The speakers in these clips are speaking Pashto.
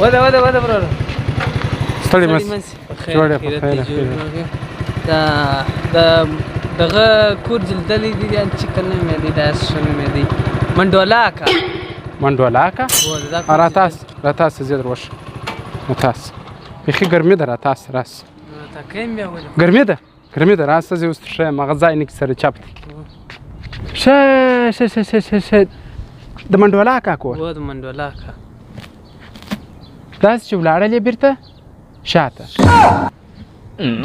وده برو ستړي مس خیر دغه کور جلدلی دي چې کنه مې دي داس شنو مې دي منډولاکا راتاس زیات روش راتاس بخي ګرمي ده راتاس راس تا کیم بیا ول ګرمي ده راس زه اوس شه مغزای نه سره چپ شه د منډولاکا کو و د منډولاکا داس چې ولاړلې بیرته شاته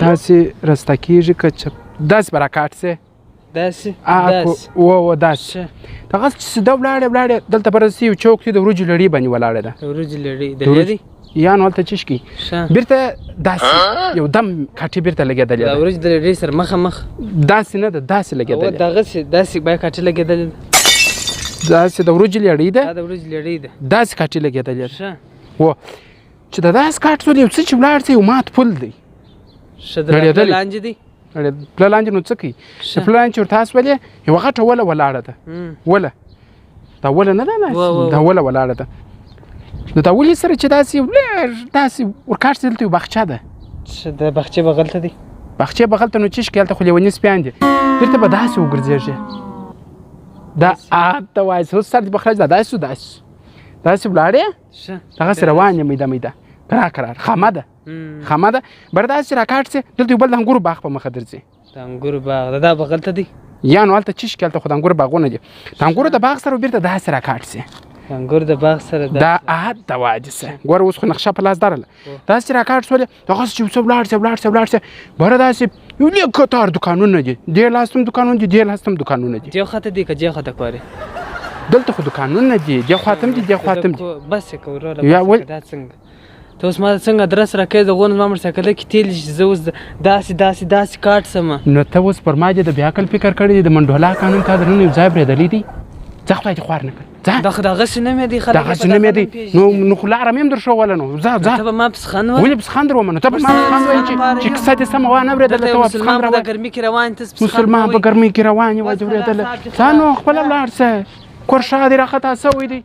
داسې رسته کېږي که چپ داسې به راکاټ سي داسې دغه چې سیده ولاړې دلته به رسي یو چوک دی د وریجو لړۍ باندې ولاړه ده د وریجو لړۍ د لرې یا نو هلته چشکي بیرته داسې یو دم کاټې بیرته لګېدلې ده د وریجو د لړۍ سره مخامخ داسې نه ده داسې لګېدلې دغسې داسې باید کاټې لګېدلې داسې د وریجو لړۍ ده د وریجو لړۍ ده داسې کاټې لګېدلې و چې د داسې کاټ سول یو څه چې ولاړ سي یو مات پل دی ښه د پله لاندې دی پله لاندې نو څه کوي د پله لاندې چې ورته اسولې یوه غټه وله ولاړه ده وله دا وله نه ده دا وله ولاړه ده نو دا ولې سره چې داسې ورکاټ سي دلته یو باغچه ده د باغچې بغل ته دی باغچې بغل ته نو چشکي هلته خو لیوني سپیان دي بیرته به داسې وګرځېږي دا ته وایي اوس سر دې بخراج ده داسې ولاړې دغسې روان یې میده کرار خامه ده بر داسې راکاټ سي دلته یو بل د انګورو باغ په مخه درځي د انګورو باغ دا بغل ته دی یا نو هلته چشکي هلته خو د انګورو باغونه دي د انګورو د باغ سره بیرته داسې راکاټ سي د انګورو د باغ سره دا عهد د واجه سه ګوره اوس خو نقشه په لاس درله داسې راکاټ سولې دغسې چې اوسه ولاړ سه بره داسې یو لږ کتار دوکانونه دي دې لاس هم دوکانونه دي دې لاس هم دوکانونه دي دې خواته دي که دې خواته کاري دلته خو دوکانونه دي دې خواته هم دي دې خواته هم دي بس یې که وروره دا څنګه ته اوس ما څنګه ادرس راکوې د غونډ زما موټرسایکله کې تېل چې زه اوس داسې کاټ سمه نو ته اوس پر ما دې د بیا عقل فکر کړی دی د منډولا قانون تا درنه یو ځای برېدلی دی ځه خدای دې خوار نه کړ ځه دغسې نه مې دی خلک دغسې نه مې دی نو خو لاره مې هم در ښووله نو ځه ته به ما پسخند وایې ولې پسخند در ومه نو ته به ما پسخند وایې چې کیسه دې سمه وانه اورېدله ته مسلمان په ګرمي کې روان ته مسلمان په ګرمۍ کې روان یې وایي اورېدله ځه نو خپله ولاړ سه کور شا دې راخطا سوی دی